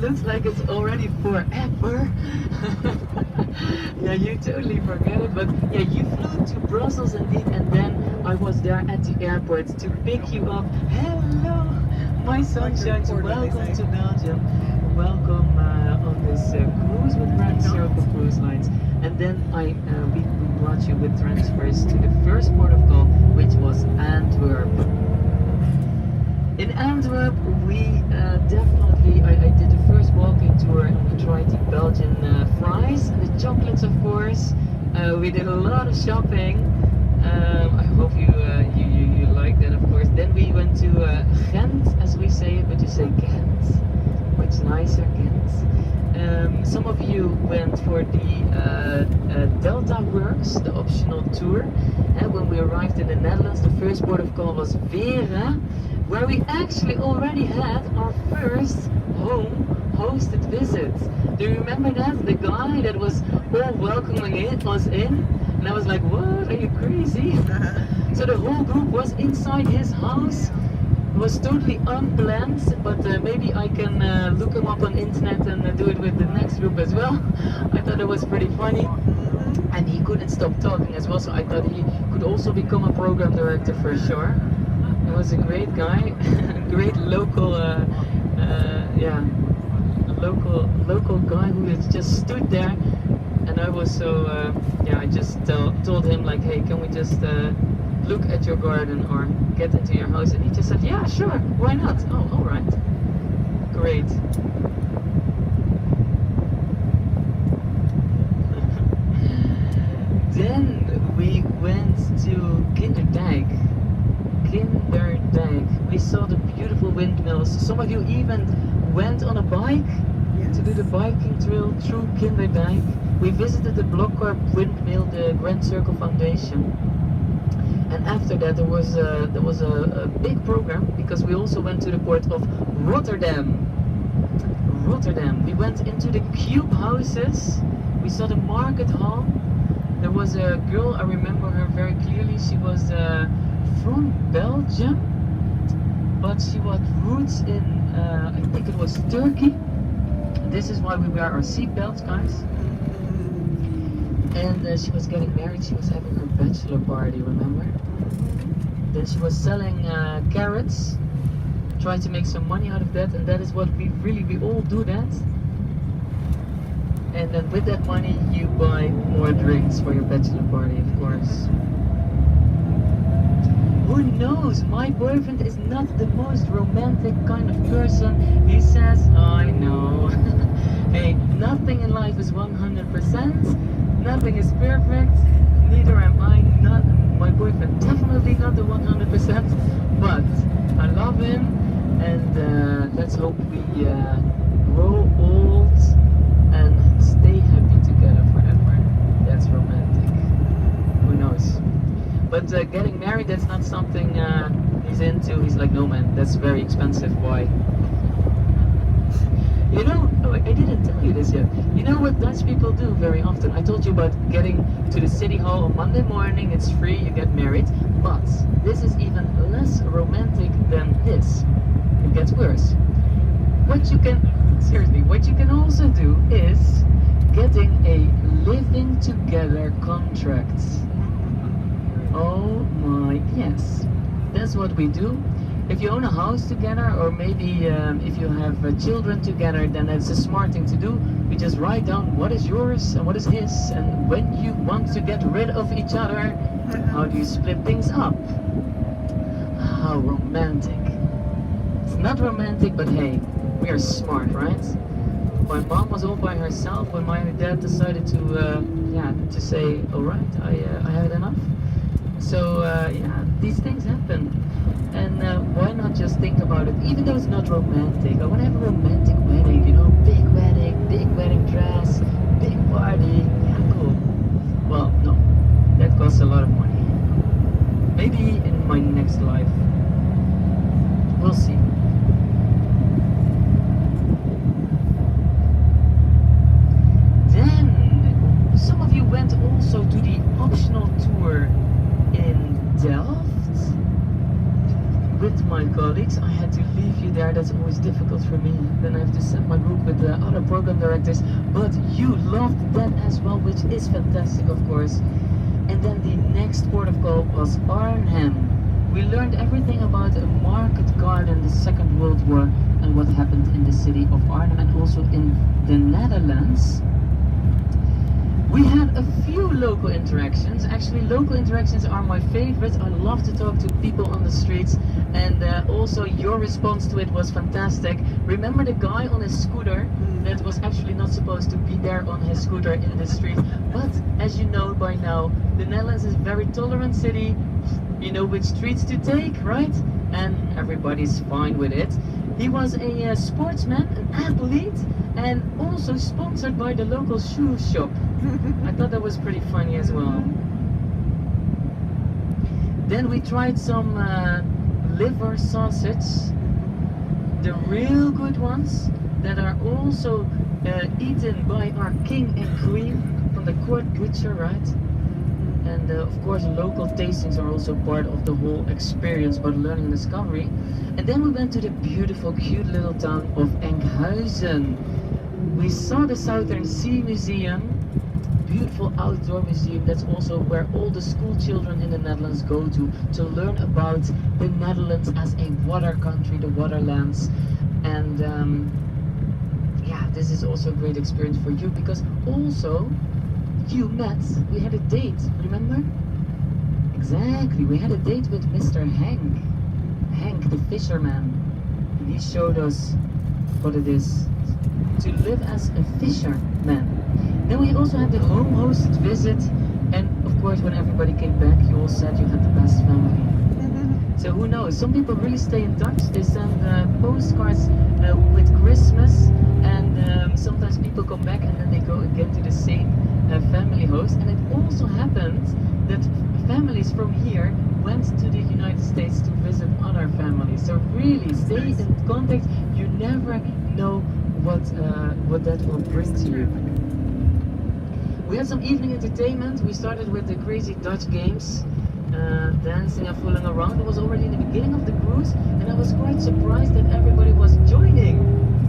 Looks like it's already forever. Yeah, you totally forget it. But yeah, you flew to Brussels indeed, and then I was there at the airport to pick you up. Hello, my sunshines. Welcome to Belgium. Welcome on this cruise with Grand Circle Cruise Lines. And then we brought you with transfers to the first port of call, which was Antwerp. In Antwerp, we definitely, I did the first walking tour and we tried the Belgian fries and the chocolates, of course. We did a lot of shopping. I hope you like that, of course. Then we went to Ghent, as we say it, but you say Ghent. Much nicer, Ghent. Some of you went for the Delta Works, the optional tour. And when we arrived in the Netherlands, the first port of call was Vera, where we actually already had our first home hosted visit. Do you remember that? The guy that was all welcoming us in, and I was like, what, are you crazy? So the whole group was inside his house. It was totally unplanned, but maybe I can look him up on internet and do it with the next group as well. I thought it was pretty funny. And he couldn't stop talking as well, so I thought he could also become a program director for sure. He was a great guy, great local, local guy who just stood there, and I was so, I just told him like, hey, can we just look at your garden or get into your house? And he just said, yeah, sure, why not? Oh, all right, great. Then we went to Kinderdijk. We saw the beautiful windmills. Some of you even went on a bike to do the biking trail through Kinderdijk. We visited the Blokkorp windmill, the Grand Circle Foundation. And after that there was a big program because we also went to the port of Rotterdam. We went into the cube houses. We saw the market hall. There was a girl, I remember her very clearly. She was from Belgium, but she had roots in, I think it was Turkey. This is why we wear our seatbelts, guys. And she was getting married, she was having her bachelor party, remember? Then she was selling carrots, trying to make some money out of that, and that is what we all do that. And then with that money you buy more drinks for your bachelor party, of course. Who knows? My boyfriend is not the most romantic kind of person. He says, I know. Hey, nothing in life is 100%. Nothing is perfect. Neither am I. Not my boyfriend. Definitely not the 100%. But I love him, and let's hope we grow old and stay happy together forever. That's romantic. Who knows? But getting married, that's not something he's into. He's like, no man, that's very expensive. Why? You know, I didn't tell you this yet. You know what Dutch people do very often? I told you about getting to the city hall on Monday morning. It's free, you get married. But this is even less romantic than this. It gets worse. What you can also do is getting a living together contract. Oh my, yes, that's what we do. If you own a house together, or maybe if you have children together, then it's a smart thing to do. We just write down what is yours and what is his, and when you want to get rid of each other, how do you split things up? How romantic. It's not romantic, but hey, we are smart, right? My mom was all by herself when my dad decided to say, all right, I had enough. So these things happen, and why not just think about it? Even though it's not romantic, I want to have a romantic wedding, you know, big wedding dress, big party. Yeah, cool. Well, no, that costs a lot of money. Maybe in my next life, we'll see. Then some of you went also to the optional tour in Delft with my colleagues. weeks I had to leave you there. That's always difficult for me. Then I have to send my book with the other program directors. But you loved them as well, which is fantastic, of course. And then the next port of call was Arnhem. We learned everything about a market garden, the Second World War, and what happened in the city of Arnhem and also in the Netherlands. We had a few local interactions. Actually, local interactions are my favorite. I love to talk to people on the streets, and also your response to it was fantastic. Remember the guy on his scooter that was actually not supposed to be there on his scooter in the street? But as you know by now, the Netherlands is a very tolerant city. You know which streets to take, right? And everybody's fine with it. He was a sportsman, an athlete, and also sponsored by the local shoe shop. I thought that was pretty funny as well. Then we tried some liver sausage, the real good ones that are also eaten by our king and queen from the court butcher, right? And of course local tastings are also part of the whole experience about learning and discovery. And then we went to the beautiful, cute little town of Enkhuizen. We saw the Southern Sea Museum, beautiful outdoor museum. That's also where all the school children in the Netherlands go to learn about the Netherlands as a water country, the waterlands. And yeah, this is also a great experience for you because also you met, we had a date, remember? Exactly, we had a date with Mr. Hank the fisherman. And he showed us what it is to live as a fisherman. Then we also had the home hosted visit, and of course when everybody came back you all said you had the best family. So who knows, some people really stay in touch. They send postcards with Christmas, and sometimes people come back and then they go again to the same family host. And it also happened that families from here went to the United States to visit other families. So really stay in contact. You never know what that will bring to you. We had some evening entertainment. We started with the crazy Dutch games, dancing and fooling around. It was already in the beginning of the cruise, and I was quite surprised that everybody was joining.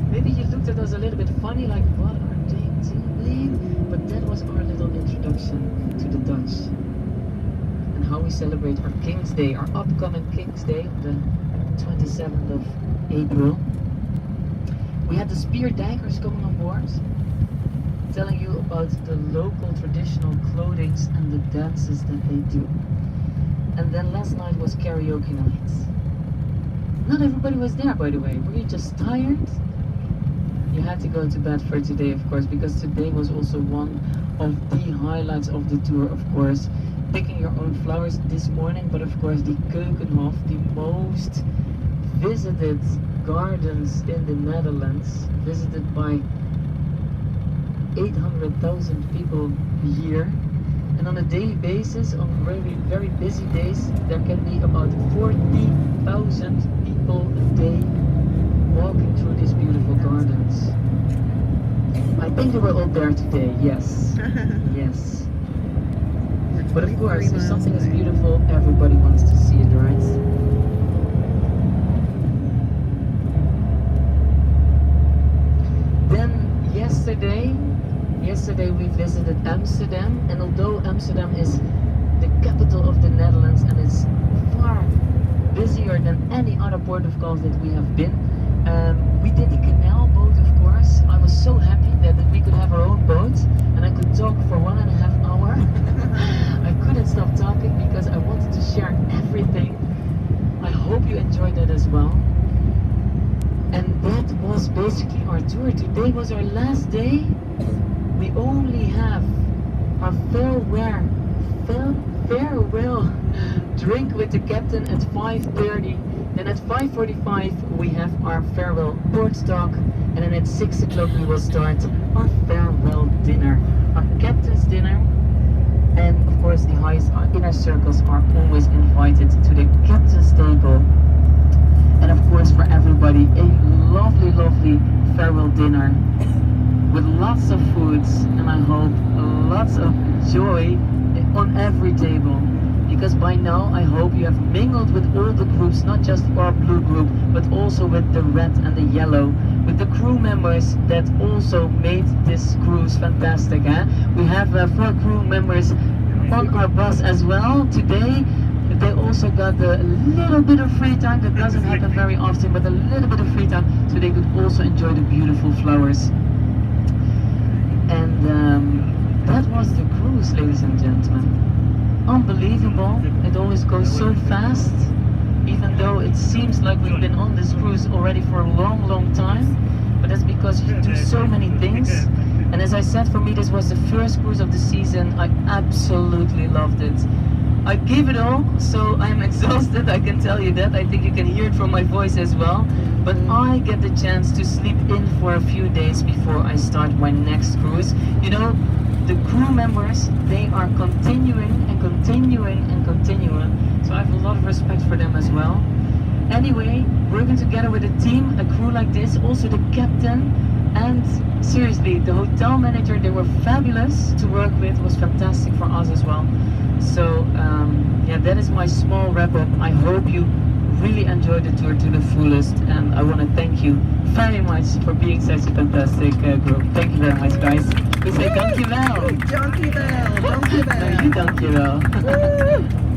Maybe you looked at us a little bit funny, like, what are they doing? But that was our little introduction to the Dutch and how we celebrate our King's Day, our upcoming King's Day on the 27th of April. We had the speerdijkers coming on board, telling you about the local traditional clothings and the dances that they do. And then last night was karaoke night. Not everybody was there, by the way. Were you just tired? You had to go to bed for today, of course, because today was also one of the highlights of the tour, of course. Picking your own flowers this morning, but of course the Keukenhof, the most visited gardens in the Netherlands, visited by 800,000 people a year. And on a daily basis, on very, very busy days, there can be about 40,000 people a day walking through these beautiful gardens. I think they were all there today, yes. Yes. But of course, if something is beautiful, everybody wants to see it, right? Then yesterday we visited Amsterdam, and although Amsterdam is the capital of the Netherlands and it's far busier than any other port of call that we have been, we did the canal boat, of course. I was so happy that we could have our own boat and I could talk for 1.5 hours. I couldn't stop talking because I wanted to share everything. I hope you enjoyed that as well. And that was basically our tour. Today was our last day. We only have our farewell drink with the captain at 5:30. Then at 5:45 we have our farewell port talk, and then at 6 o'clock we will start our farewell dinner, our captain's dinner. And of course the highest inner circles are always invited to the captain's table. And of course for everybody a lovely, lovely farewell dinner with lots of foods, and I hope lots of joy on every table. because by now I hope you have mingled with all the groups, not just our blue group, but also with the red and the yellow, with the crew members that also made this cruise fantastic. We have 4 crew members on our bus as well today. They also got a little bit of free time. That doesn't happen very often, but a little bit of free time, so they could also enjoy the beautiful flowers. And that was the cruise, ladies and gentlemen. Unbelievable. It always goes so fast, even though it seems like we've been on this cruise already for a long time, but that's because you do so many things. And as I said, for me this was the first cruise of the season. I absolutely loved it. I gave it all, so I'm exhausted, I can tell you that. I think you can hear it from my voice as well. But I get the chance to sleep in for a few days before I start my next cruise. You know, the crew members, they are continuing and continuing and continuing. So I have a lot of respect for them as well. Anyway, working together with a team, a crew like this, also the captain, and seriously, the hotel manager, they were fabulous to work with, was fantastic for us as well. So yeah, that is my small wrap up. I hope you really enjoyed the tour to the fullest, and I want to thank you very much for being such a fantastic group. Thank you very much, guys. We say dankjewel. Dankjewel, dankjewel. Dankjewel.